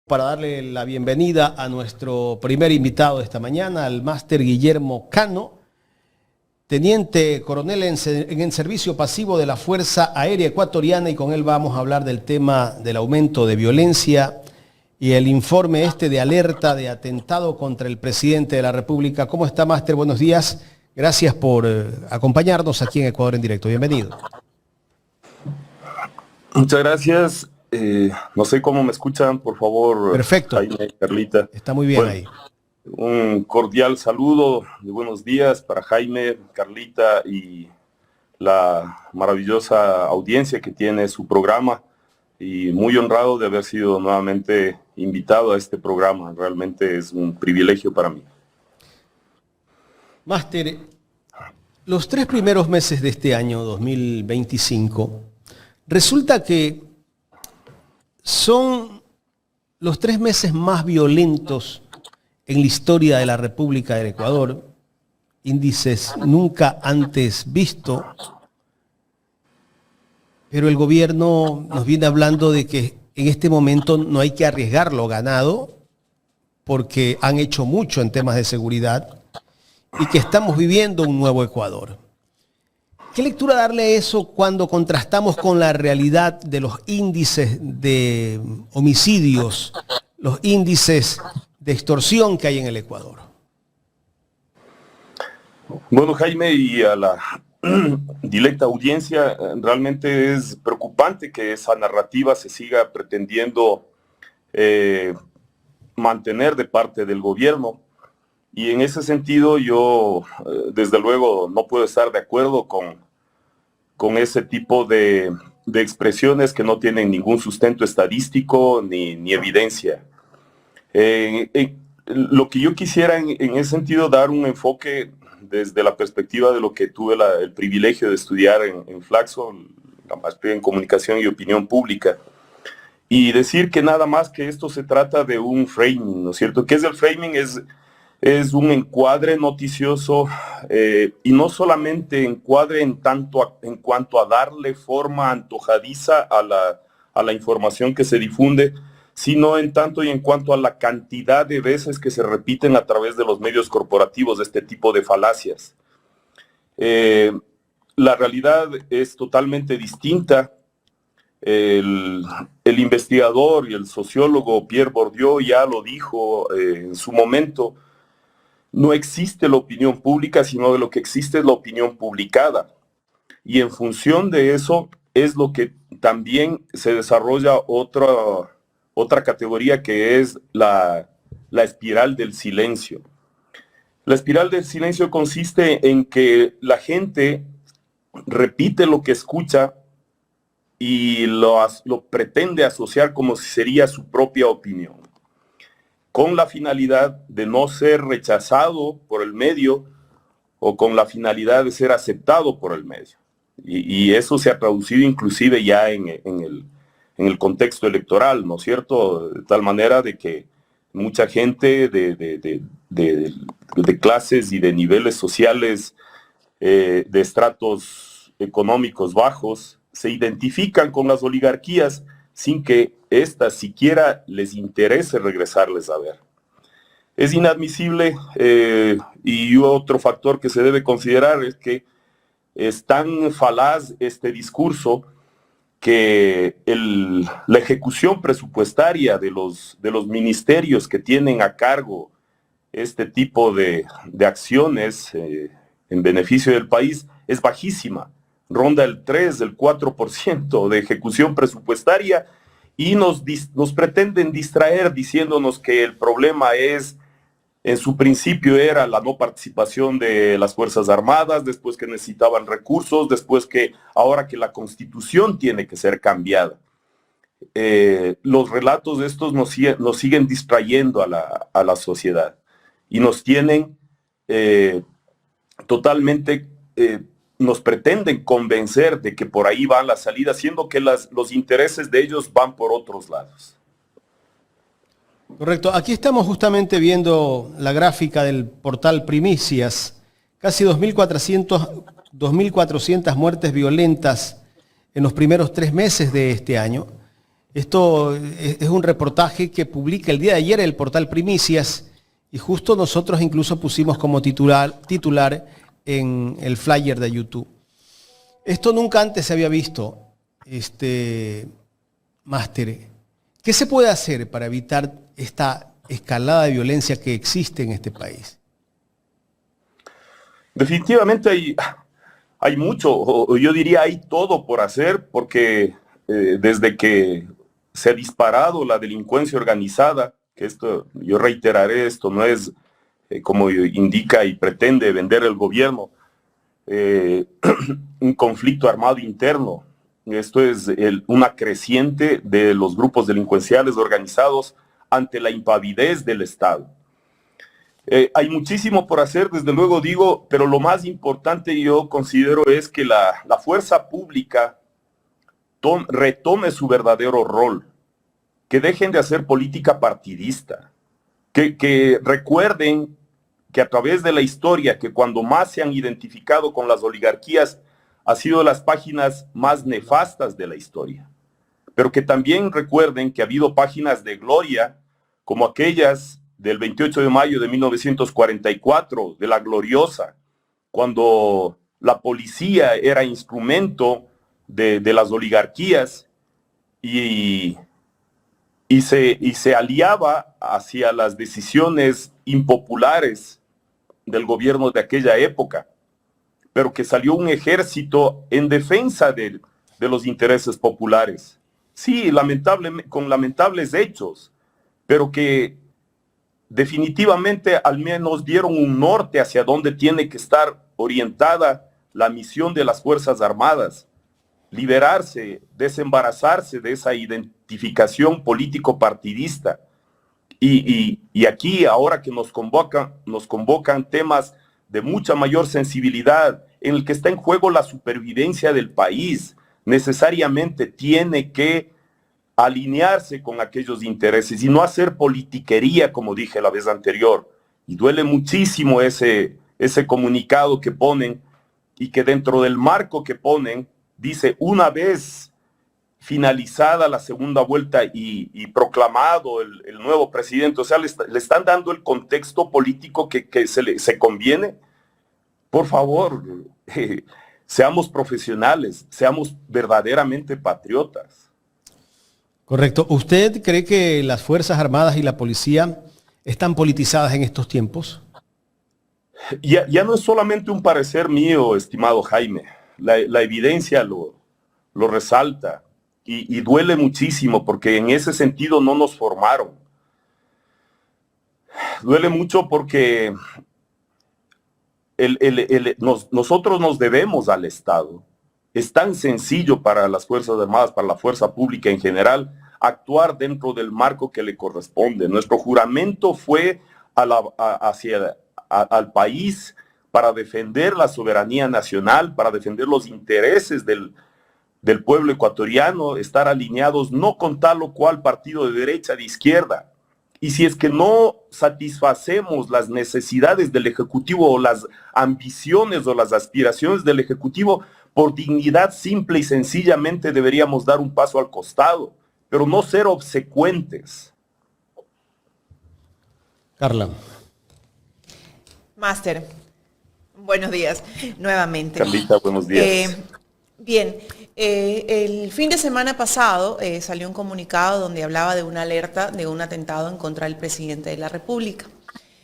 Para darle la bienvenida a nuestro primer invitado de esta mañana, al máster Guillermo Cano, teniente coronel en servicio pasivo de la Fuerza Aérea Ecuatoriana, y con él vamos a hablar del tema del aumento de violencia y el informe de alerta de atentado contra el presidente de la República. ¿Cómo está, máster? Buenos días. Gracias por acompañarnos aquí en Ecuador en Directo. Bienvenido. Muchas gracias. No sé cómo me escuchan, por favor. Perfecto. Jaime, Carlita. Está muy bien, bueno, ahí. Un cordial saludo de buenos días para Jaime, Carlita y la maravillosa audiencia que tiene su programa, y muy honrado de haber sido nuevamente invitado a este programa. Realmente es un privilegio para mí. Máster, los 3 primeros meses de este año 2025, resulta que son los 3 meses más violentos en la historia de la República del Ecuador, índices nunca antes vistos, pero el gobierno nos viene hablando de que en este momento no hay que arriesgar lo ganado porque han hecho mucho en temas de seguridad y que estamos viviendo un nuevo Ecuador. ¿Qué lectura darle a eso cuando contrastamos con la realidad de los índices de homicidios, los índices de extorsión que hay en el Ecuador? Bueno, Jaime, y a la directa audiencia, realmente es preocupante que esa narrativa se siga pretendiendo mantener de parte del gobierno. Y en ese sentido yo, desde luego, no puedo estar de acuerdo con ese tipo de expresiones que no tienen ningún sustento estadístico ni evidencia. Lo que yo quisiera en ese sentido dar un enfoque desde la perspectiva de lo que tuve el privilegio de estudiar en Flaxo, la maestría en comunicación y opinión pública, y decir que nada más que esto se trata de un framing, ¿no es cierto? ¿Qué es el framing? Es un encuadre noticioso, y no solamente encuadre en cuanto a darle forma antojadiza a la información que se difunde, sino en tanto y en cuanto a la cantidad de veces que se repiten a través de los medios corporativos este tipo de falacias. La realidad es totalmente distinta. El investigador y el sociólogo Pierre Bourdieu ya lo dijo en su momento. No existe la opinión pública, sino de lo que existe es la opinión publicada. Y en función de eso es lo que también se desarrolla otra categoría, que es la espiral del silencio. La espiral del silencio consiste en que la gente repite lo que escucha y lo pretende asociar como si sería su propia opinión, con la finalidad de no ser rechazado por el medio o con la finalidad de ser aceptado por el medio. Y eso se ha traducido inclusive ya en el contexto electoral, ¿no es cierto? De tal manera de que mucha gente de clases y de niveles sociales, de estratos económicos bajos, se identifican con las oligarquías sin que éstas siquiera les interese regresarles a ver. Es inadmisible, y otro factor que se debe considerar es que es tan falaz este discurso que la ejecución presupuestaria de los ministerios que tienen a cargo este tipo de acciones en beneficio del país es bajísima. Ronda el 3, el 4% de ejecución presupuestaria, y nos pretenden distraer diciéndonos que el problema en su principio era la no participación de las Fuerzas Armadas, después que necesitaban recursos, después que ahora que la Constitución tiene que ser cambiada. Los relatos de estos nos siguen distrayendo a la sociedad y nos tienen totalmente... nos pretenden convencer de que por ahí va la salida, siendo que los intereses de ellos van por otros lados. Correcto. Aquí estamos justamente viendo la gráfica del portal Primicias. Casi 2.400 muertes violentas en los primeros 3 meses de este año. Esto es un reportaje que publica el día de ayer el portal Primicias y justo nosotros incluso pusimos como titular en el flyer de YouTube. Esto nunca antes se había visto, Máster. ¿Qué se puede hacer para evitar esta escalada de violencia que existe en este país? Definitivamente hay mucho, o yo diría hay todo por hacer, porque desde que se ha disparado la delincuencia organizada, que esto, yo reiteraré, esto no es como indica y pretende vender el gobierno, un conflicto armado interno. Esto es una creciente de los grupos delincuenciales organizados ante la impavidez del Estado. Hay muchísimo por hacer, desde luego digo, pero lo más importante yo considero es que la fuerza pública retome su verdadero rol, que dejen de hacer política partidista, que recuerden que a través de la historia, que cuando más se han identificado con las oligarquías, ha sido las páginas más nefastas de la historia, pero que también recuerden que ha habido páginas de gloria, como aquellas del 28 de mayo de 1944, de la gloriosa, cuando la policía era instrumento de las oligarquías y se aliaba hacia las decisiones impopulares del gobierno de aquella época, pero que salió un ejército en defensa de los intereses populares. Sí, con lamentables hechos, pero que definitivamente al menos dieron un norte hacia dónde tiene que estar orientada la misión de las Fuerzas Armadas: liberarse, desembarazarse de esa identificación político-partidista. Y aquí, ahora que nos convocan temas de mucha mayor sensibilidad, en el que está en juego la supervivencia del país, necesariamente tiene que alinearse con aquellos intereses y no hacer politiquería, como dije la vez anterior. Y duele muchísimo ese comunicado que ponen, y que dentro del marco que ponen dice: una vez finalizada la segunda vuelta y proclamado el nuevo presidente. O sea, le están dando el contexto político que se conviene. Por favor, seamos profesionales, seamos verdaderamente patriotas. Correcto. ¿Usted cree que las Fuerzas Armadas y la policía están politizadas en estos tiempos? Ya no es solamente un parecer mío, estimado Jaime. La evidencia lo resalta y duele muchísimo, porque en ese sentido no nos formaron. Duele mucho porque nosotros nos debemos al Estado. Es tan sencillo para las Fuerzas Armadas, para la fuerza pública en general, actuar dentro del marco que le corresponde. Nuestro juramento fue al país para defender la soberanía nacional, para defender los intereses del pueblo ecuatoriano, estar alineados no con tal o cual partido de derecha, de izquierda. Y si es que no satisfacemos las necesidades del Ejecutivo, o las ambiciones o las aspiraciones del Ejecutivo, por dignidad simple y sencillamente deberíamos dar un paso al costado, pero no ser obsecuentes. Carla. Máster, buenos días nuevamente. Carlita, buenos días. Bien, el fin de semana pasado salió un comunicado donde hablaba de una alerta de un atentado en contra del presidente de la República.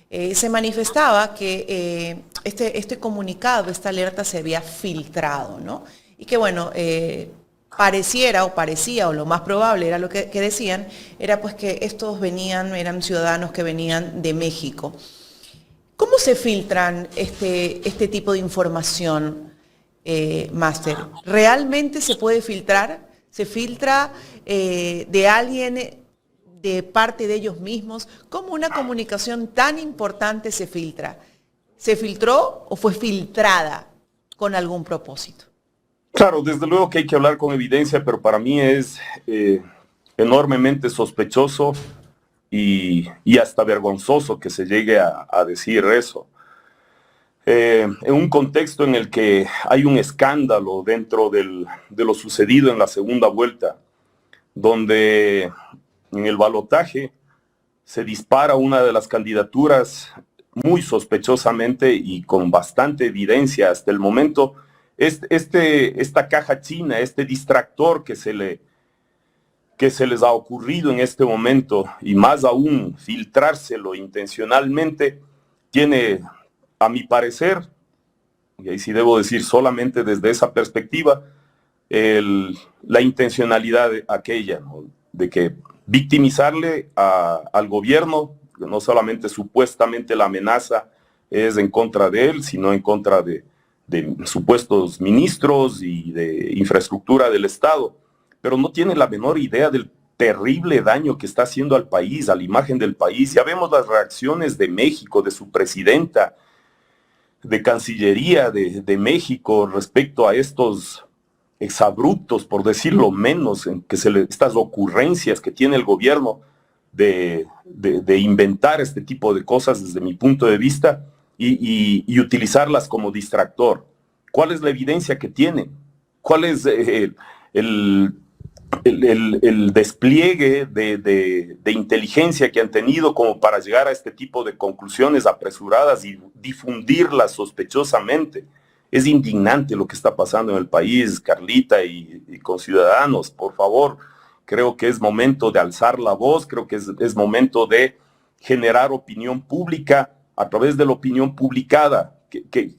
Se manifestaba que este comunicado, esta alerta se había filtrado, ¿no? Y que bueno, parecía, o lo más probable era lo que decían, era pues que estos eran ciudadanos que venían de México. ¿Cómo se filtran este tipo de información, Máster? ¿Realmente se puede filtrar? ¿Se filtra de alguien, de parte de ellos mismos? ¿Cómo una comunicación tan importante se filtra? ¿Se filtró o fue filtrada con algún propósito? Claro, desde luego que hay que hablar con evidencia, pero para mí es enormemente sospechoso y hasta vergonzoso que se llegue a decir eso. En un contexto en el que hay un escándalo dentro de lo sucedido en la segunda vuelta, donde en el balotaje se dispara una de las candidaturas muy sospechosamente y con bastante evidencia hasta el momento. Esta caja china, este distractor que se les ha ocurrido en este momento, y más aún filtrárselo intencionalmente, tiene, a mi parecer, y ahí sí debo decir solamente desde esa perspectiva, la intencionalidad aquella, ¿no?, de que victimizarle al gobierno, no solamente supuestamente la amenaza es en contra de él, sino en contra de supuestos ministros y de infraestructura del Estado, pero no tiene la menor idea del terrible daño que está haciendo al país, a la imagen del país. Ya vemos las reacciones de México, de su presidenta, de Cancillería de México respecto a estos exabruptos, por decirlo menos, en que estas ocurrencias que tiene el gobierno de inventar este tipo de cosas desde mi punto de vista y utilizarlas como distractor. ¿Cuál es la evidencia que tienen? ¿Cuál es el despliegue de inteligencia que han tenido como para llegar a este tipo de conclusiones apresuradas y difundirlas sospechosamente? Es indignante lo que está pasando en el país, Carlita y conciudadanos. Por favor, creo que es momento de alzar la voz, creo que es momento de generar opinión pública a través de la opinión publicada, que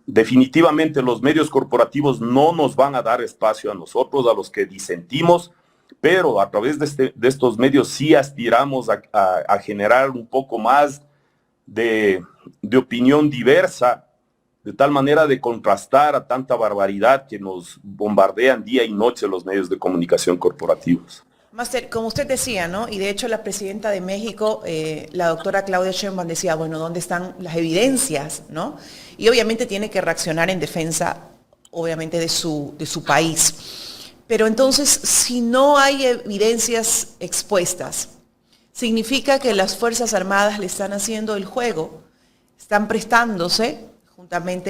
definitivamente los medios corporativos no nos van a dar espacio a nosotros, a los que disentimos, pero a través de estos medios sí aspiramos a generar un poco más de opinión diversa, de tal manera de contrastar a tanta barbaridad que nos bombardean día y noche los medios de comunicación corporativos. Máster, como usted decía, ¿no? Y de hecho la presidenta de México, la doctora Claudia Sheinbaum, decía, bueno, ¿dónde están las evidencias, ¿no? Y obviamente tiene que reaccionar en defensa, obviamente, de su país. Pero entonces, si no hay evidencias expuestas, significa que las Fuerzas Armadas le están haciendo el juego, están prestándose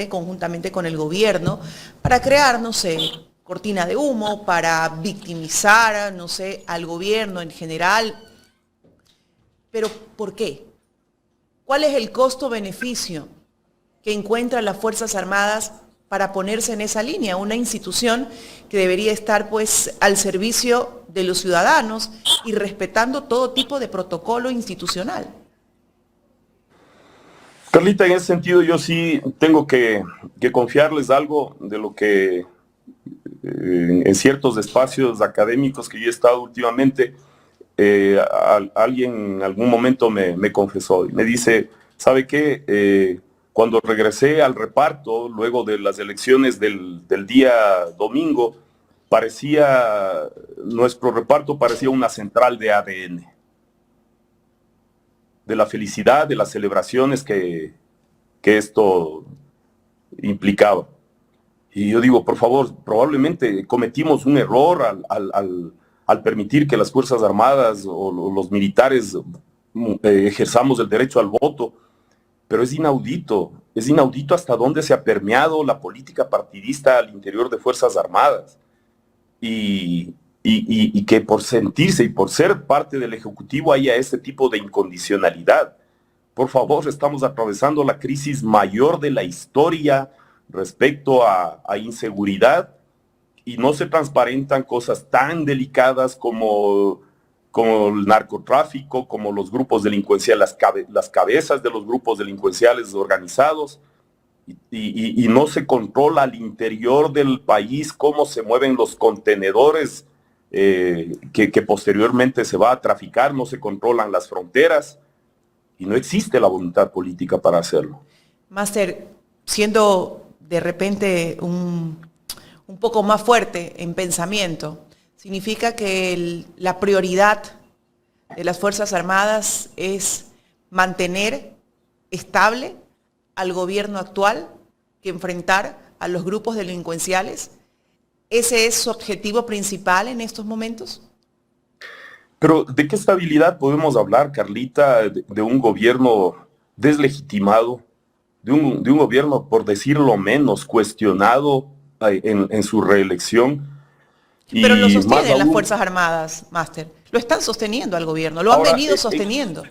conjuntamente con el gobierno para crear, no sé, cortina de humo, para victimizar, no sé, al gobierno en general. Pero ¿por qué? ¿Cuál es el costo-beneficio que encuentran las Fuerzas Armadas para ponerse en esa línea? Una institución que debería estar pues al servicio de los ciudadanos y respetando todo tipo de protocolo institucional. Carlita, en ese sentido yo sí tengo que confiarles algo de lo que en ciertos espacios académicos que yo he estado últimamente, alguien en algún momento me confesó y me dice, ¿sabe qué? Cuando regresé al reparto, luego de las elecciones del día domingo, nuestro reparto parecía una central de ADN. De la felicidad, de las celebraciones que esto implicaba. Y yo digo, por favor, probablemente cometimos un error al permitir que las Fuerzas Armadas o los militares ejerzamos el derecho al voto, pero es inaudito hasta dónde se ha permeado la política partidista al interior de Fuerzas Armadas. Y que por sentirse y por ser parte del Ejecutivo haya ese tipo de incondicionalidad. Por favor, estamos atravesando la crisis mayor de la historia respecto a inseguridad y no se transparentan cosas tan delicadas como el narcotráfico, como los grupos delincuenciales, las cabezas de los grupos delincuenciales organizados. Y no se controla al interior del país cómo se mueven los contenedores que posteriormente se va a traficar, no se controlan las fronteras y no existe la voluntad política para hacerlo. Máster, siendo de repente un poco más fuerte en pensamiento, significa que la prioridad de las Fuerzas Armadas es mantener estable al gobierno actual que enfrentar a los grupos delincuenciales. ¿Ese es su objetivo principal en estos momentos? Pero ¿de qué estabilidad podemos hablar, Carlita, de un gobierno deslegitimado, de un gobierno, por decirlo menos, cuestionado en su reelección? Pero lo Y más sostienen las aún, Fuerzas Armadas, Máster. Lo están sosteniendo al gobierno, lo han ahora, venido sosteniendo.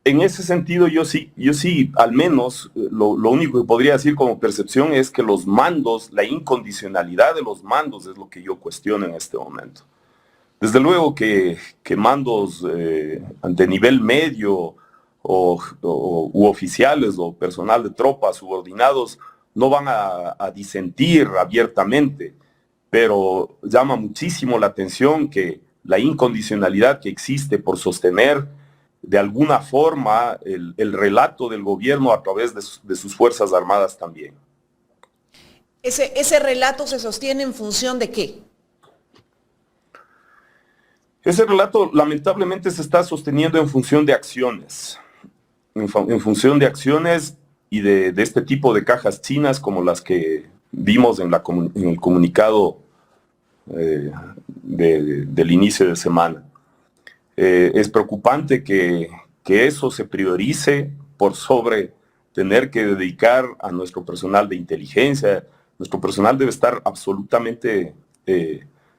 en ese sentido, yo sí, al menos, lo único que podría decir como percepción es que los mandos, la incondicionalidad de los mandos es lo que yo cuestiono en este momento. Desde luego que mandos de nivel medio u oficiales o personal de tropas subordinados no van a disentir abiertamente, pero llama muchísimo la atención que la incondicionalidad que existe por sostener de alguna forma el relato del gobierno a través de sus Fuerzas Armadas también. Ese relato se sostiene en función de qué. Ese relato lamentablemente se está sosteniendo en función de acciones, en función de acciones y de este tipo de cajas chinas como las que vimos en el comunicado del inicio de semana. Es preocupante que eso se priorice por sobre tener que dedicar a nuestro personal de inteligencia. Nuestro personal debe estar absolutamente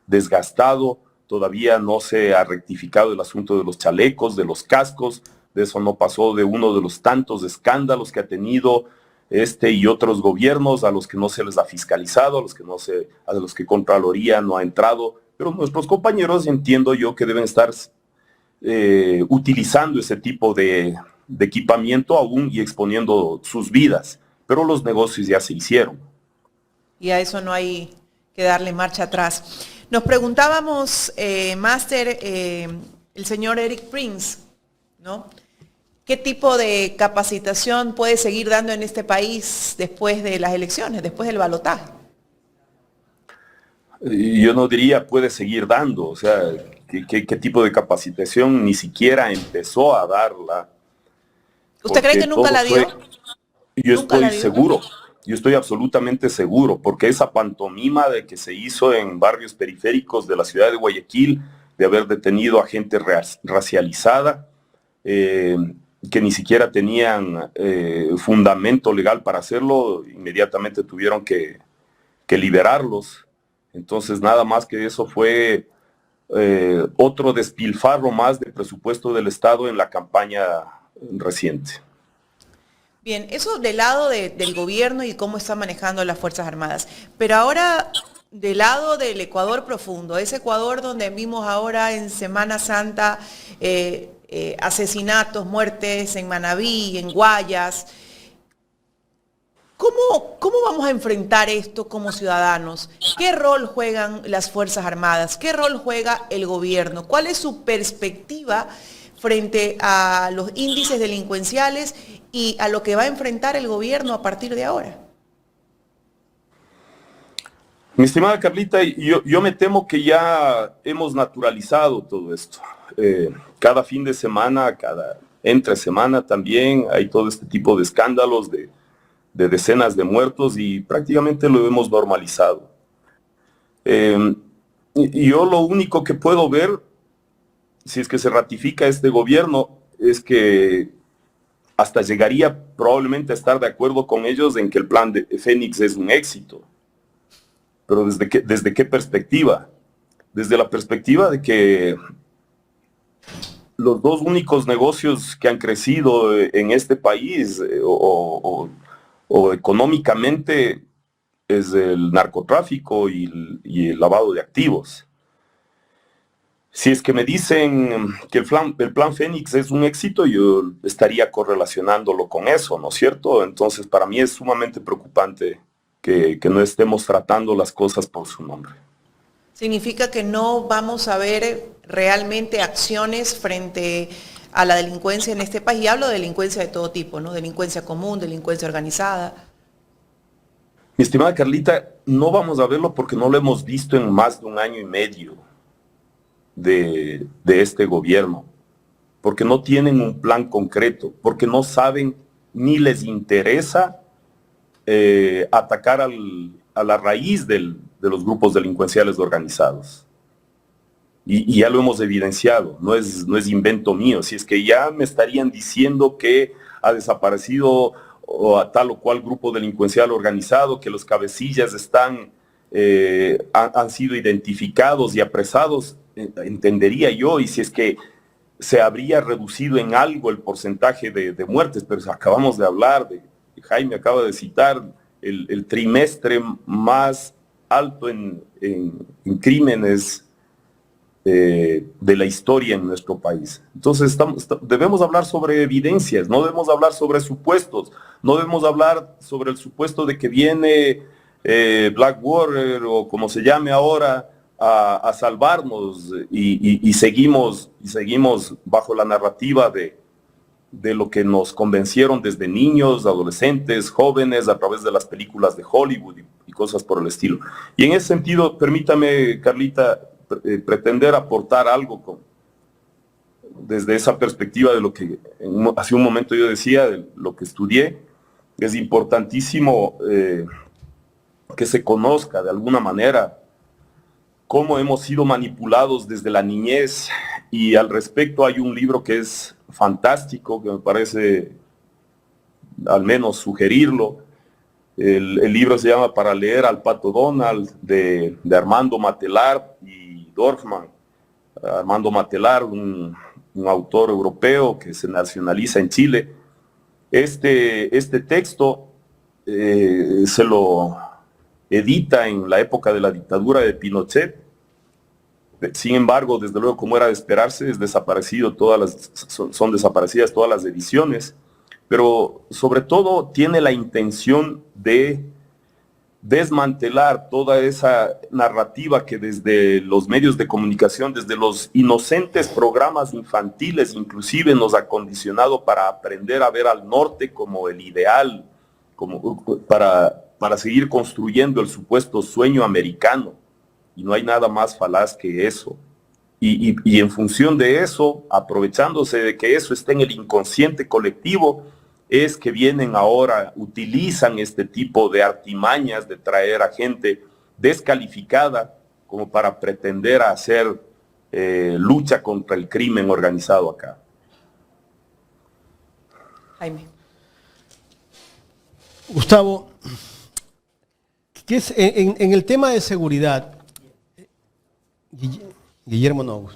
desgastado. Todavía no se ha rectificado el asunto de los chalecos, de los cascos. De eso no pasó de uno de los tantos escándalos que ha tenido este y otros gobiernos a los que no se les ha fiscalizado, a los que Contraloría no ha entrado. Pero nuestros compañeros entiendo yo que deben estar utilizando ese tipo de equipamiento aún y exponiendo sus vidas. Pero los negocios ya se hicieron. Y a eso no hay que darle marcha atrás. Nos preguntábamos, Máster, el señor Eric Prince, ¿no? ¿Qué tipo de capacitación puede seguir dando en este país después de las elecciones, después del balotaje? Yo no diría puede seguir dando, o sea, ¿qué tipo de capacitación ni siquiera empezó a darla? ¿Usted cree que nunca la dio? Yo estoy seguro, yo estoy absolutamente seguro, porque esa pantomima de que se hizo en barrios periféricos de la ciudad de Guayaquil, de haber detenido a gente racializada, que ni siquiera tenían fundamento legal para hacerlo, inmediatamente tuvieron que liberarlos. Entonces nada más que eso fue otro despilfarro más de presupuesto del Estado en la campaña reciente. Bien, eso del lado del gobierno y cómo está manejando las Fuerzas Armadas. Pero ahora del lado del Ecuador profundo, ese Ecuador donde vimos ahora en Semana Santa asesinatos, muertes en Manabí, en Guayas. ¿Cómo vamos a enfrentar esto como ciudadanos? ¿Qué rol juegan las Fuerzas Armadas? ¿Qué rol juega el gobierno? ¿Cuál es su perspectiva frente a los índices delincuenciales y a lo que va a enfrentar el gobierno a partir de ahora? Mi estimada Carlita, yo me temo que ya hemos naturalizado todo esto. Cada fin de semana, cada entre semana también hay todo este tipo de escándalos de decenas de muertos y prácticamente lo hemos normalizado. Y yo lo único que puedo ver, si es que se ratifica este gobierno, es que hasta llegaría probablemente a estar de acuerdo con ellos en que el plan de Fénix es un éxito. Pero ¿desde qué perspectiva? Desde la perspectiva de que los dos únicos negocios que han crecido en este país o económicamente es el narcotráfico y el lavado de activos. Si es que me dicen que el plan Fénix es un éxito, yo estaría correlacionándolo con eso, ¿no es cierto? Entonces, para mí es sumamente preocupante que no estemos tratando las cosas por su nombre. ¿Significa que no vamos a ver realmente acciones frente a la delincuencia en este país? Y hablo de delincuencia de todo tipo, ¿no? Delincuencia común, delincuencia organizada. Mi estimada Carlita, no vamos a verlo porque no lo hemos visto en más de 1 año y medio de este gobierno, porque no tienen un plan concreto, porque no saben ni les interesa atacar a la raíz de los grupos delincuenciales organizados. Y ya lo hemos evidenciado, no es invento mío. Si es que ya me estarían diciendo que ha desaparecido o a tal o cual grupo delincuencial organizado, que los cabecillas están han sido identificados y apresados, entendería yo, y si es que se habría reducido en algo el porcentaje de muertes, pero acabamos de hablar, Jaime acaba de citar, el trimestre más alto en crímenes de la historia en nuestro país. Entonces debemos hablar sobre evidencias, no debemos hablar sobre supuestos, no debemos hablar sobre el supuesto de que viene Blackwater o como se llame ahora a salvarnos y seguimos bajo la narrativa de lo que nos convencieron desde niños, adolescentes, jóvenes, a través de las películas de Hollywood y cosas por el estilo. Y en ese sentido, permítame, Carlita, pretender aportar algo desde esa perspectiva de lo que hace un momento yo decía, de lo que estudié. Es importantísimo que se conozca de alguna manera cómo hemos sido manipulados desde la niñez, y al respecto hay un libro que es fantástico, que me parece al menos sugerirlo. El libro se llama Para leer al Pato Donald, de Armando Matelar y Dorfman. Armando Matelar, un autor europeo que se nacionaliza en Chile. Este texto se lo edita en la época de la dictadura de Pinochet. Sin embargo, desde luego, como era de esperarse, son desaparecidas todas las ediciones, pero sobre todo tiene la intención de desmantelar toda esa narrativa que desde los medios de comunicación, desde los inocentes programas infantiles inclusive, nos ha condicionado para aprender a ver al norte como el ideal, para seguir construyendo el supuesto sueño americano. Y no hay nada más falaz que eso. Y en función de eso, aprovechándose de que eso está en el inconsciente colectivo, es que vienen ahora, utilizan este tipo de artimañas de traer a gente descalificada como para pretender hacer lucha contra el crimen organizado acá. Jaime. Gustavo, ¿qué es, en el tema de seguridad? Guillermo no.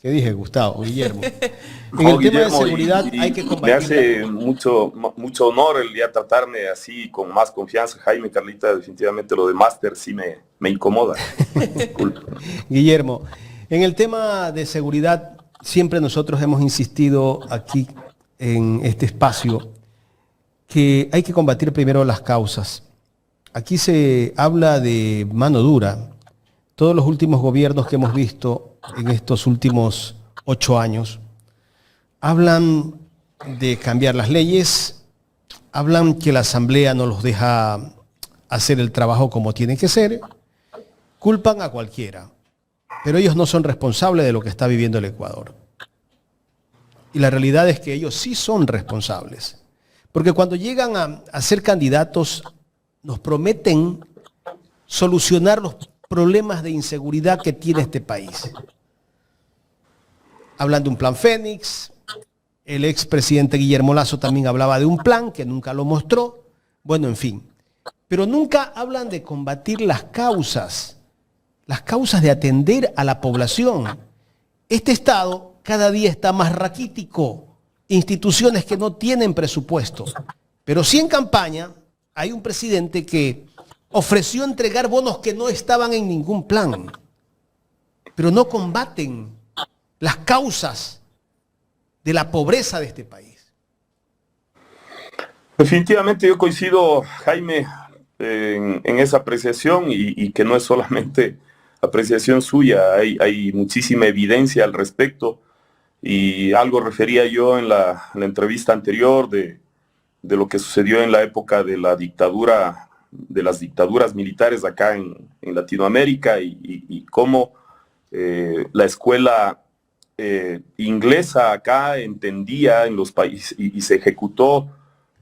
¿Qué dije, Gustavo? Guillermo. En el tema de seguridad hay que combatir. Me hace mucho honor el día tratarme así con más confianza. Jaime, Carlita, definitivamente lo de máster sí me incomoda. Guillermo, en el tema de seguridad siempre nosotros hemos insistido aquí en este espacio que hay que combatir primero las causas. Aquí se habla de mano dura. Todos los últimos gobiernos que hemos visto en estos últimos 8 años hablan de cambiar las leyes, hablan que la Asamblea no los deja hacer el trabajo como tiene que ser, culpan a cualquiera, pero ellos no son responsables de lo que está viviendo el Ecuador. Y la realidad es que ellos sí son responsables, porque cuando llegan a ser candidatos nos prometen solucionar los problemas de inseguridad que tiene este país. Hablan de un plan Fénix, el expresidente Guillermo Lasso también hablaba de un plan que nunca lo mostró, bueno, en fin. Pero nunca hablan de combatir las causas de atender a la población. Este Estado cada día está más raquítico, instituciones que no tienen presupuesto, pero sí en campaña hay un presidente que ofreció entregar bonos que no estaban en ningún plan, pero no combaten las causas de la pobreza de este país. Definitivamente yo coincido, Jaime, en esa apreciación y que no es solamente apreciación suya, hay muchísima evidencia al respecto, y algo refería yo en la entrevista anterior de lo que sucedió en la época de la dictadura, de las dictaduras militares acá en Latinoamérica, y cómo la escuela inglesa acá entendía en los países y se ejecutó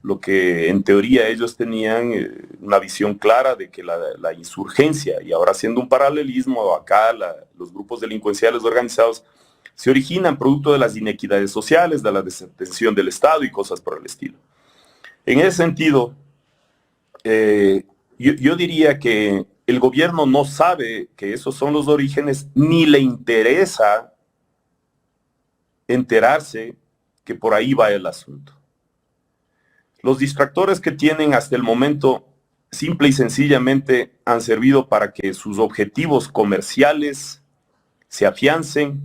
lo que en teoría ellos tenían una visión clara de que la insurgencia, y ahora haciendo un paralelismo acá, los grupos delincuenciales organizados se originan producto de las inequidades sociales, de la desatención del Estado y cosas por el estilo. En ese sentido, yo diría que el gobierno no sabe que esos son los orígenes, ni le interesa enterarse que por ahí va el asunto. Los distractores que tienen hasta el momento simple y sencillamente han servido para que sus objetivos comerciales se afiancen,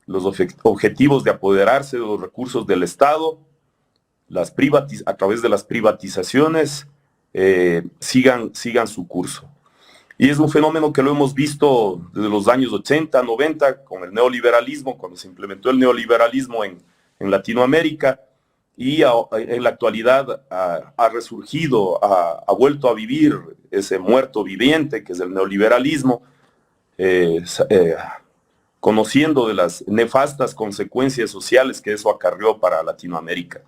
los objetivos de apoderarse de los recursos del Estado, a través de las privatizaciones, sigan su curso. Y es un fenómeno que lo hemos visto desde los años 80, 90, con el neoliberalismo, cuando se implementó el neoliberalismo en Latinoamérica, y en la actualidad ha resurgido, ha vuelto a vivir ese muerto viviente que es el neoliberalismo, conociendo de las nefastas consecuencias sociales que eso acarreó para Latinoamérica.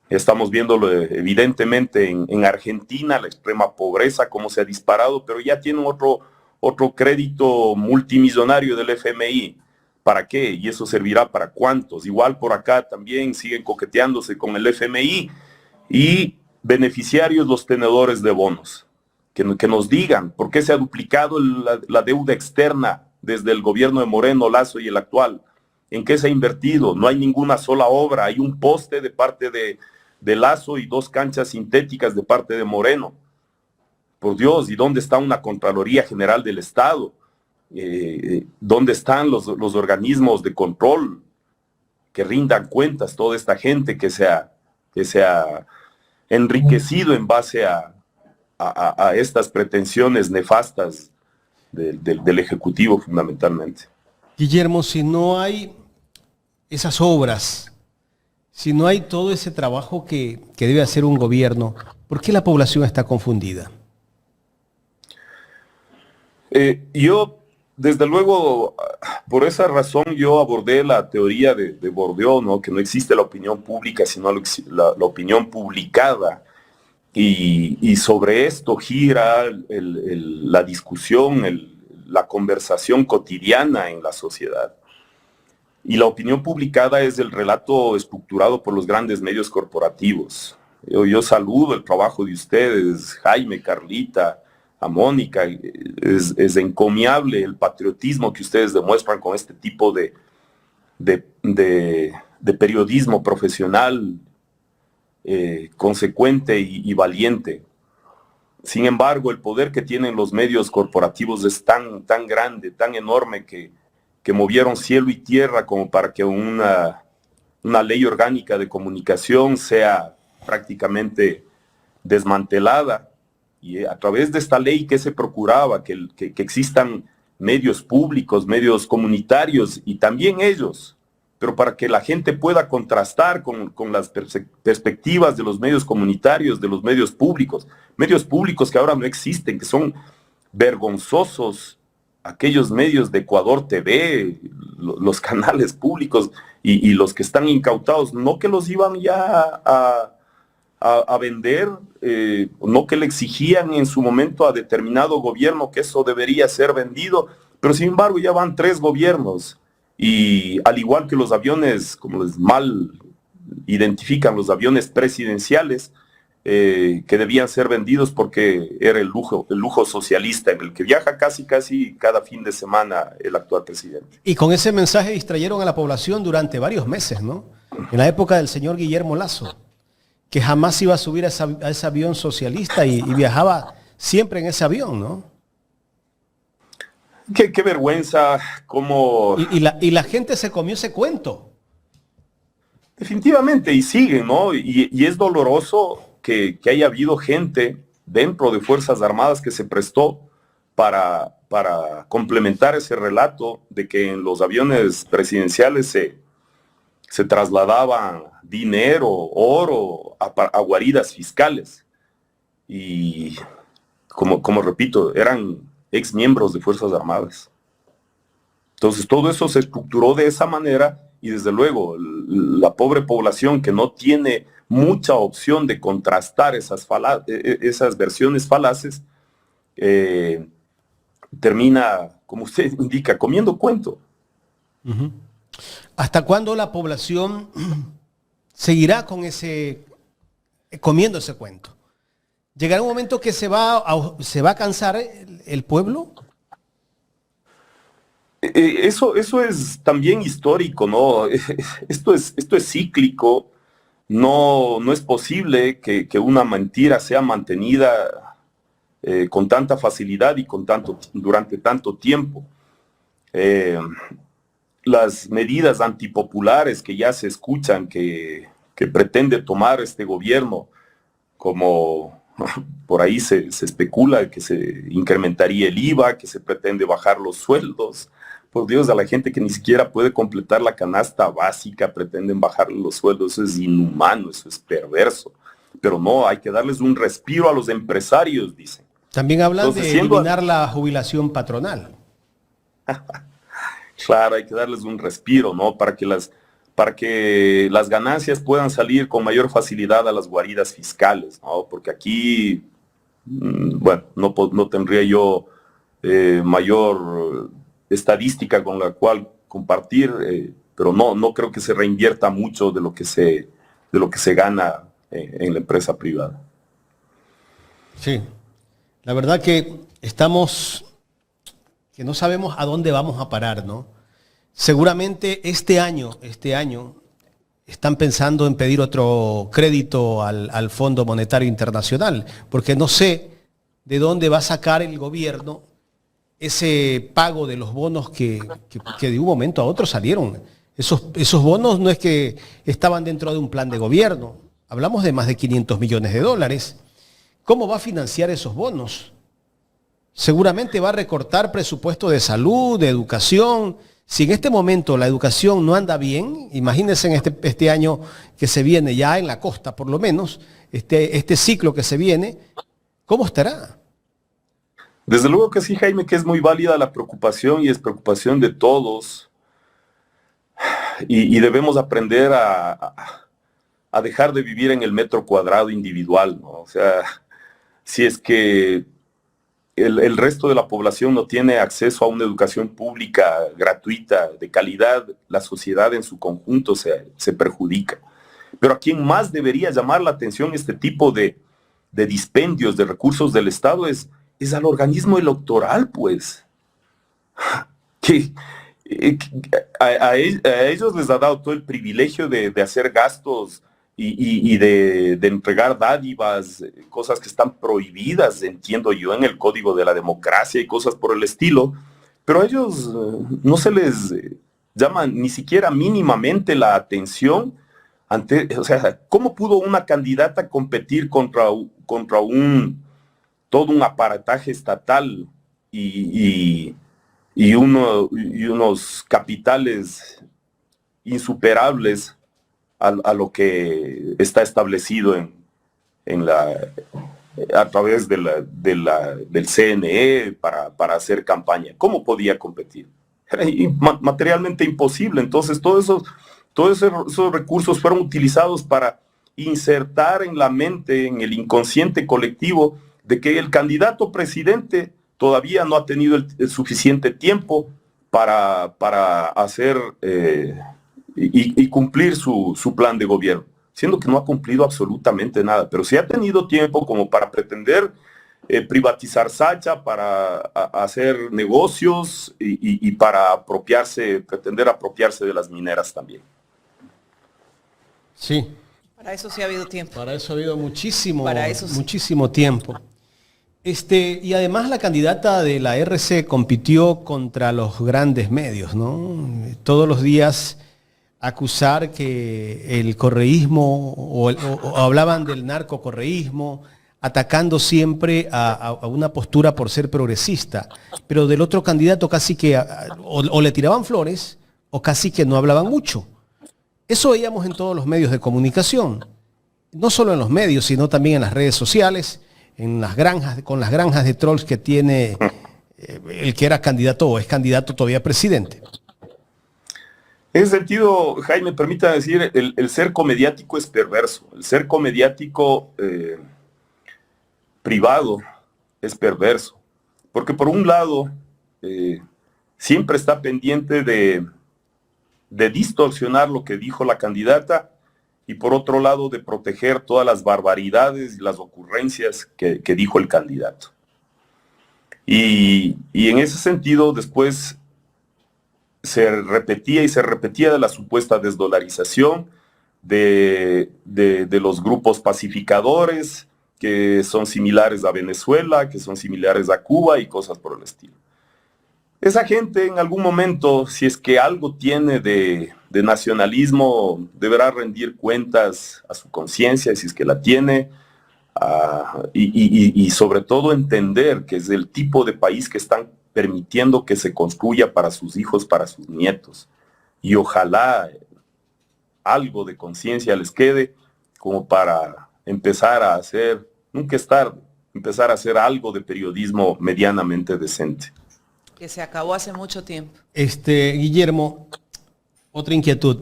Estamos viéndolo evidentemente en Argentina, la extrema pobreza, cómo se ha disparado, pero ya tienen otro crédito multimillonario del FMI. ¿Para qué? ¿Y eso servirá para cuántos? Igual por acá también siguen coqueteándose con el FMI y beneficiarios los tenedores de bonos. Que nos digan por qué se ha duplicado la deuda externa desde el gobierno de Moreno, Lasso y el actual. ¿En qué se ha invertido? No hay ninguna sola obra. Hay un poste de parte de Lasso y 2 canchas sintéticas de parte de Moreno. Por Dios, ¿y dónde está una Contraloría General del Estado? ¿Dónde están los organismos de control que rindan cuentas? Toda esta gente que se ha enriquecido en base a estas pretensiones nefastas del Ejecutivo fundamentalmente. Guillermo, si no hay esas obras, si no hay todo ese trabajo que debe hacer un gobierno, ¿por qué la población está confundida? Yo, desde luego, por esa razón yo abordé la teoría de Bourdieu, ¿no? Que no existe la opinión pública, sino la opinión publicada. Y sobre esto gira la discusión, la conversación cotidiana en la sociedad. Y la opinión publicada es el relato estructurado por los grandes medios corporativos. Yo saludo el trabajo de ustedes, Jaime, Carlita, a Mónica. Es encomiable el patriotismo que ustedes demuestran con este tipo de periodismo profesional, consecuente y valiente. Sin embargo, el poder que tienen los medios corporativos es tan grande, tan enorme, que movieron cielo y tierra como para que una ley orgánica de comunicación sea prácticamente desmantelada. Y a través de esta ley, ¿qué se procuraba? Que existan medios públicos, medios comunitarios, y también ellos, pero para que la gente pueda contrastar con las perspectivas de los medios comunitarios, de los medios públicos que ahora no existen, que son vergonzosos, aquellos medios de Ecuador TV, los canales públicos y los que están incautados, no que los iban ya a vender, no que le exigían en su momento a determinado gobierno que eso debería ser vendido, pero sin embargo ya van 3 gobiernos. Y al igual que los aviones, como les mal identifican, los aviones presidenciales, que debían ser vendidos porque era el lujo socialista en el que viaja casi cada fin de semana el actual presidente. Y con ese mensaje distrayeron a la población durante varios meses, ¿no? En la época del señor Guillermo Lasso, que jamás iba a subir a ese avión socialista y viajaba siempre en ese avión, ¿no? Qué vergüenza, cómo... Y la gente se comió ese cuento. Definitivamente, y siguen, ¿no? Y es doloroso que haya habido gente dentro de Fuerzas Armadas que se prestó para complementar ese relato de que en los aviones presidenciales se trasladaban dinero, oro, a guaridas fiscales. Y como repito, eran ex miembros de Fuerzas Armadas. Entonces todo eso se estructuró de esa manera y desde luego la pobre población que no tiene mucha opción de contrastar esas versiones falaces, termina, como usted indica, comiendo cuento. Uh-huh. ¿Hasta cuándo la población seguirá comiendo ese cuento? ¿Llegará un momento que se va a cansar el pueblo? Eso es también histórico, ¿no? Esto es cíclico. No es posible que una mentira sea mantenida con tanta facilidad y durante tanto tiempo. Las medidas antipopulares que ya se escuchan que pretende tomar este gobierno, como por ahí se especula que se incrementaría el IVA, que se pretende bajar los sueldos. Por Dios, a la gente que ni siquiera puede completar la canasta básica pretenden bajarle los sueldos. Eso es inhumano, eso es perverso. Pero no, hay que darles un respiro a los empresarios, dicen. También hablan de eliminar la jubilación patronal. Claro, hay que darles un respiro, ¿no? Para que las ganancias puedan salir con mayor facilidad a las guaridas fiscales, ¿no? Porque aquí, bueno, no tendría yo mayor estadística con la cual compartir, pero no creo que se reinvierta mucho de lo que se gana en la empresa privada. Sí, la verdad que no sabemos a dónde vamos a parar, ¿no? Seguramente este año están pensando en pedir otro crédito al Fondo Monetario Internacional, porque no sé de dónde va a sacar el gobierno ese pago de los bonos que de un momento a otro salieron. Esos bonos no es que estaban dentro de un plan de gobierno. Hablamos de más de 500 millones de dólares. ¿Cómo va a financiar esos bonos? Seguramente va a recortar presupuesto de salud, de educación. Si en este momento la educación no anda bien, imagínense en este año que se viene, ya en la costa por lo menos, este ciclo que se viene, ¿cómo estará? Desde luego que sí, Jaime, que es muy válida la preocupación y es preocupación de todos. Y debemos aprender a dejar de vivir en el metro cuadrado individual, ¿no? O sea, si es que el resto de la población no tiene acceso a una educación pública gratuita, de calidad, la sociedad en su conjunto se perjudica. Pero a quien más debería llamar la atención este tipo de dispendios de recursos del Estado es al organismo electoral, pues. Que a ellos les ha dado todo el privilegio de hacer gastos y de entregar dádivas, cosas que están prohibidas, entiendo yo, en el Código de la Democracia y cosas por el estilo, pero a ellos no se les llama ni siquiera mínimamente la atención o sea, ¿cómo pudo una candidata competir contra todo un aparataje estatal y unos capitales insuperables a lo que está establecido a través del CNE para hacer campaña? ¿Cómo podía competir? Era materialmente imposible. Entonces todos esos recursos fueron utilizados para insertar en la mente, en el inconsciente colectivo, de que el candidato presidente todavía no ha tenido el suficiente tiempo para hacer y cumplir su plan de gobierno, siendo que no ha cumplido absolutamente nada, pero sí ha tenido tiempo como para pretender privatizar Sacha, para hacer negocios y para pretender apropiarse de las mineras también. Sí. Para eso sí ha habido tiempo. Para eso ha habido muchísimo tiempo. Y además la candidata de la RC compitió contra los grandes medios, ¿no? Todos los días acusar que el correísmo o hablaban del narcocorreísmo, atacando siempre a una postura por ser progresista, pero del otro candidato casi que o le tiraban flores o casi que no hablaban mucho. Eso veíamos en todos los medios de comunicación, no solo en los medios, sino también en las redes sociales, en las granjas, con las granjas de trolls que tiene el que era candidato o es candidato todavía presidente. En ese sentido, Jaime, permítame decir, el cerco mediático es perverso. El cerco mediático privado es perverso. Porque por un lado, siempre está pendiente de distorsionar lo que dijo la candidata y por otro lado de proteger todas las barbaridades y las ocurrencias que dijo el candidato. Y en ese sentido después se repetía de la supuesta desdolarización, de los grupos pacificadores que son similares a Venezuela, que son similares a Cuba y cosas por el estilo. Esa gente en algún momento, si es que algo tiene de nacionalismo, deberá rendir cuentas a su conciencia, si es que la tiene, y sobre todo entender que es el tipo de país que están permitiendo que se construya para sus hijos, para sus nietos. Y ojalá algo de conciencia les quede como para empezar a hacer, nunca es tarde, empezar a hacer algo de periodismo medianamente decente. Que se acabó hace mucho tiempo. Guillermo, otra inquietud.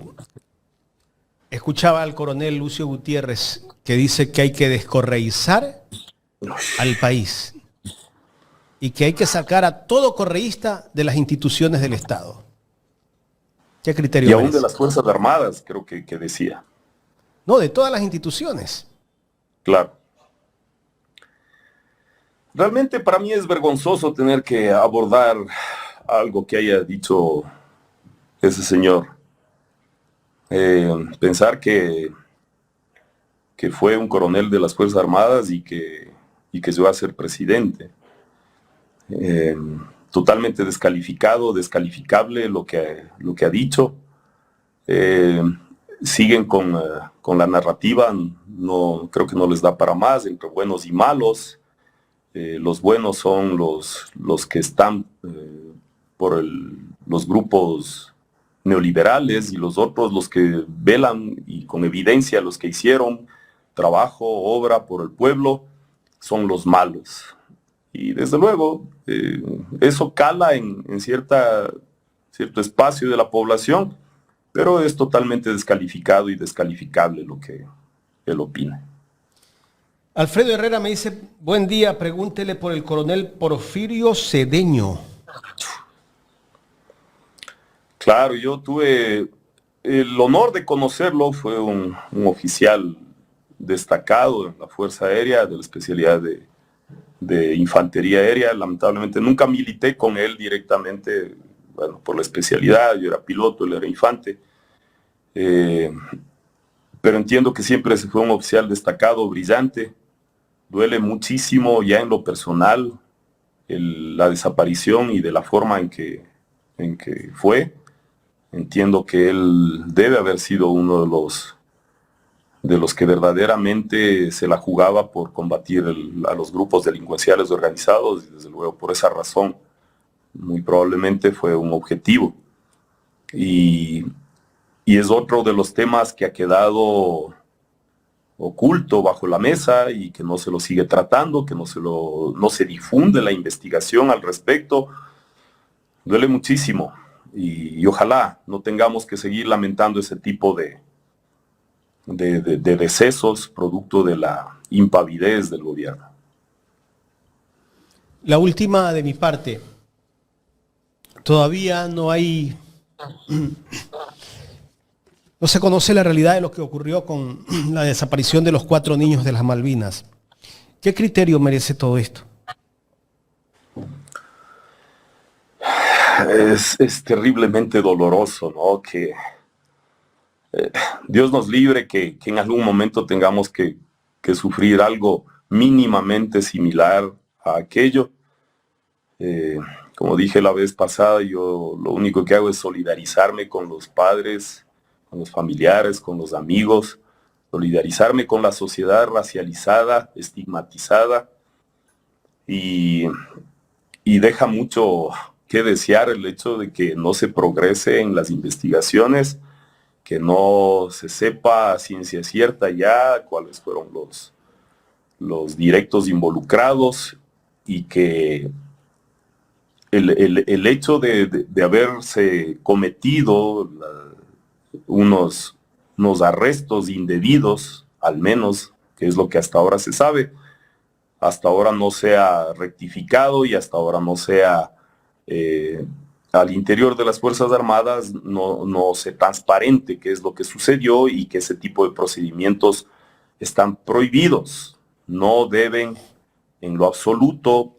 Escuchaba al coronel Lucio Gutiérrez que dice que hay que descorreizar al país y que hay que sacar a todo correísta de las instituciones del Estado. ¿Qué criterio? Y aún de las Fuerzas Armadas, creo que decía. No, de todas las instituciones. Claro. Realmente para mí es vergonzoso tener que abordar algo que haya dicho ese señor. Pensar que fue un coronel de las Fuerzas Armadas y que se va a ser presidente. Totalmente descalificable lo que ha dicho. Siguen con la narrativa, no, creo que no les da para más, entre buenos y malos. Los buenos son los que están por los grupos neoliberales y los otros los que velan y con evidencia los que hicieron trabajo, obra por el pueblo, son los malos. Y desde luego eso cala en cierto espacio de la población, pero es totalmente descalificado y descalificable lo que él opina. Alfredo Herrera me dice, buen día, pregúntele por el coronel Porfirio Cedeño. Claro, yo tuve el honor de conocerlo, fue un oficial destacado en la Fuerza Aérea de la especialidad de Infantería Aérea. Lamentablemente nunca milité con él directamente, bueno, por la especialidad, yo era piloto, él era infante. Pero entiendo que siempre se fue un oficial destacado, brillante. Duele muchísimo ya en lo personal la desaparición y de la forma en que fue. Entiendo que él debe haber sido uno de los que verdaderamente se la jugaba por combatir a los grupos delincuenciales organizados, y desde luego por esa razón muy probablemente fue un objetivo. Y es otro de los temas que ha quedado oculto bajo la mesa y que no se lo sigue tratando, que no se difunde la investigación al respecto. Duele muchísimo y ojalá no tengamos que seguir lamentando ese tipo de decesos producto de la impavidez del gobierno. La última de mi parte. Todavía no se conoce la realidad de lo que ocurrió con la desaparición de los 4 niños de las Malvinas. ¿Qué criterio merece todo esto? Es terriblemente doloroso, ¿no? Que Dios nos libre que en algún momento tengamos que sufrir algo mínimamente similar a aquello. Como dije la vez pasada, yo lo único que hago es solidarizarme con los padres, con los familiares, con los amigos, solidarizarme con la sociedad racializada, estigmatizada, y deja mucho que desear el hecho de que no se progrese en las investigaciones, que no se sepa a ciencia cierta ya cuáles fueron los directos involucrados, y que el hecho de haberse cometido unos arrestos indebidos, al menos, que es lo que hasta ahora se sabe, hasta ahora no sea rectificado y hasta ahora no sea al interior de las Fuerzas Armadas no se transparente qué es lo que sucedió y que ese tipo de procedimientos están prohibidos. No deben en lo absoluto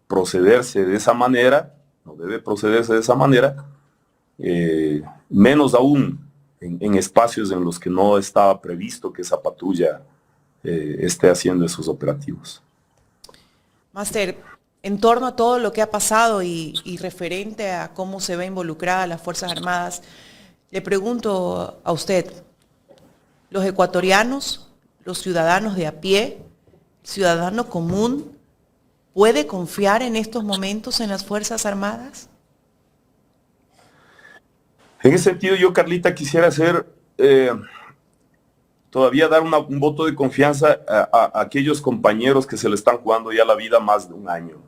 procederse de esa manera, no debe procederse de esa manera, menos aún en espacios en los que no estaba previsto que esa patrulla esté haciendo esos operativos. Máster, en torno a todo lo que ha pasado y referente a cómo se ve involucrada las Fuerzas Armadas, le pregunto a usted, los ecuatorianos, los ciudadanos de a pie, ciudadano común, ¿puede confiar en estos momentos en las Fuerzas Armadas? En ese sentido, yo, Carlita, quisiera todavía dar un voto de confianza a aquellos compañeros que se le están jugando ya la vida más de un año.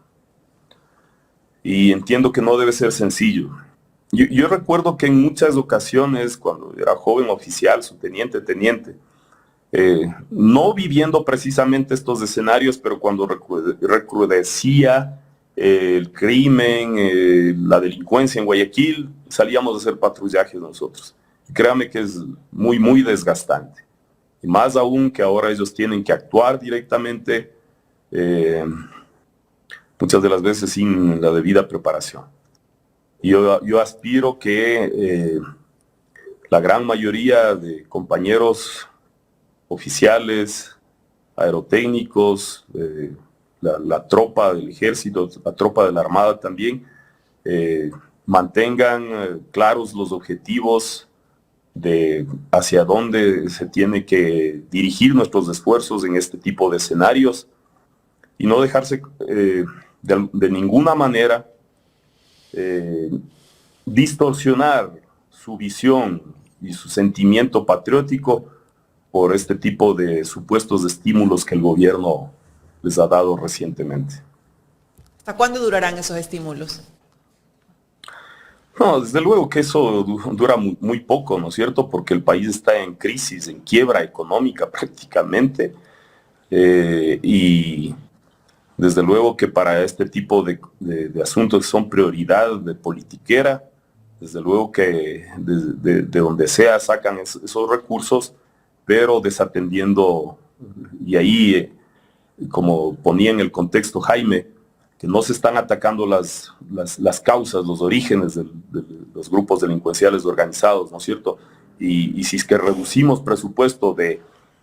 Y entiendo que no debe ser sencillo. Yo recuerdo que en muchas ocasiones, cuando era joven oficial, subteniente, teniente, no viviendo precisamente estos escenarios, pero cuando recrudecía el crimen, la delincuencia en Guayaquil, salíamos a hacer patrullajes nosotros. Y créame que es muy, muy desgastante. Y más aún que ahora ellos tienen que actuar directamente, muchas de las veces sin la debida preparación. Yo aspiro que la gran mayoría de compañeros oficiales, aerotécnicos, la tropa del ejército, la tropa de la armada también, mantengan claros los objetivos de hacia dónde se tiene que dirigir nuestros esfuerzos en este tipo de escenarios y no dejarse de ninguna manera distorsionar su visión y su sentimiento patriótico por este tipo de supuestos estímulos que el gobierno les ha dado recientemente. ¿Hasta cuándo durarán esos estímulos? No, desde luego que eso dura muy poco, ¿no es cierto? Porque el país está en crisis, en quiebra económica prácticamente, y desde luego que para este tipo de asuntos que son prioridad de politiquera, desde luego que de donde sea sacan esos recursos, pero desatendiendo, y ahí, como ponía en el contexto Jaime, que no se están atacando las causas, los orígenes de los grupos delincuenciales organizados, ¿no es cierto? Y si es que reducimos presupuesto de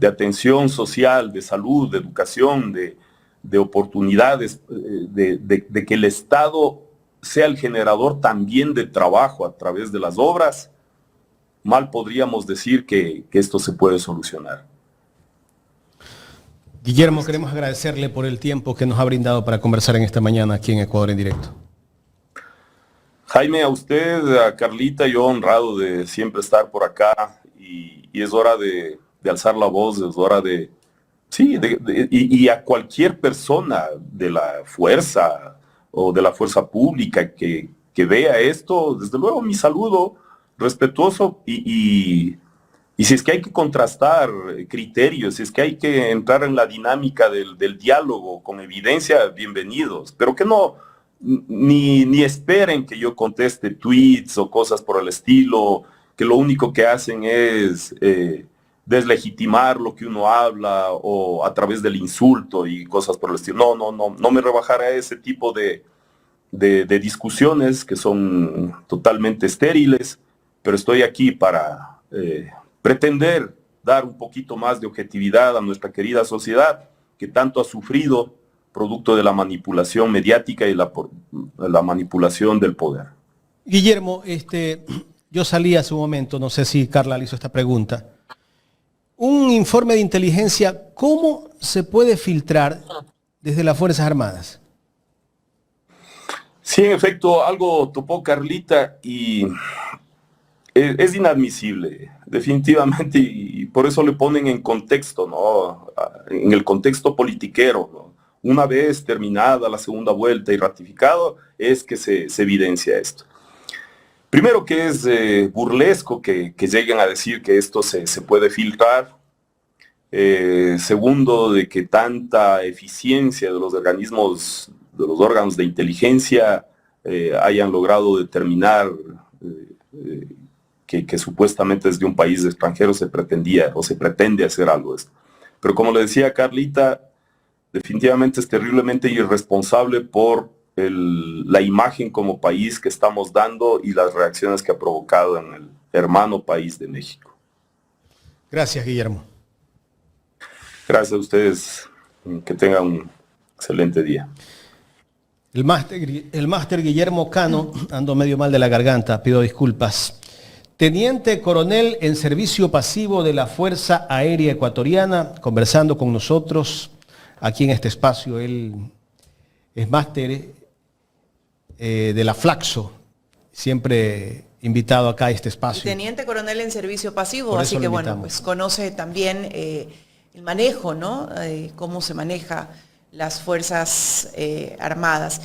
atención social, de salud, de educación, de oportunidades, de que el Estado sea el generador también de trabajo a través de las obras, mal podríamos decir que esto se puede solucionar. Guillermo, queremos agradecerle por el tiempo que nos ha brindado para conversar en esta mañana aquí en Ecuador en Directo. Jaime, a usted, a Carlita, yo honrado de siempre estar por acá y es hora de alzar la voz, es hora de... Sí, y a cualquier persona de la fuerza o de la fuerza pública que vea esto, desde luego mi saludo respetuoso y si es que hay que contrastar criterios, si es que hay que entrar en la dinámica del diálogo con evidencia, bienvenidos, pero que no, ni esperen que yo conteste tweets o cosas por el estilo, que lo único que hacen es deslegitimar lo que uno habla o a través del insulto y cosas por el estilo. No me rebajaré a ese tipo de discusiones que son totalmente estériles, pero estoy aquí para pretender dar un poquito más de objetividad a nuestra querida sociedad que tanto ha sufrido producto de la manipulación mediática y la manipulación del poder. Guillermo, yo salí hace un momento, no sé si Carla le hizo esta pregunta. Un informe de inteligencia, ¿cómo se puede filtrar desde las Fuerzas Armadas? Sí, en efecto, algo topó Carlita y es inadmisible, definitivamente, y por eso le ponen en contexto, ¿no? En el contexto politiquero, ¿no? Una vez terminada la segunda vuelta y ratificado, es que se evidencia esto. Primero que es burlesco que lleguen a decir que esto se puede filtrar. Segundo, de que tanta eficiencia de los órganos de inteligencia hayan logrado determinar que supuestamente desde un país extranjero se pretendía o se pretende hacer algo de esto. Pero como le decía Carlita, definitivamente es terriblemente irresponsable por la imagen como país que estamos dando y las reacciones que ha provocado en el hermano país de México. Gracias, Guillermo. Gracias a ustedes. Que tengan un excelente día. El máster Guillermo Cano, ando medio mal de la garganta, pido disculpas. Teniente coronel en servicio pasivo de la Fuerza Aérea Ecuatoriana, conversando con nosotros aquí en este espacio. Él es máster de la Flaxo, siempre invitado acá a este espacio. Teniente coronel en servicio pasivo, así que bueno, pues conoce también el manejo, ¿no? Cómo se maneja las Fuerzas Armadas.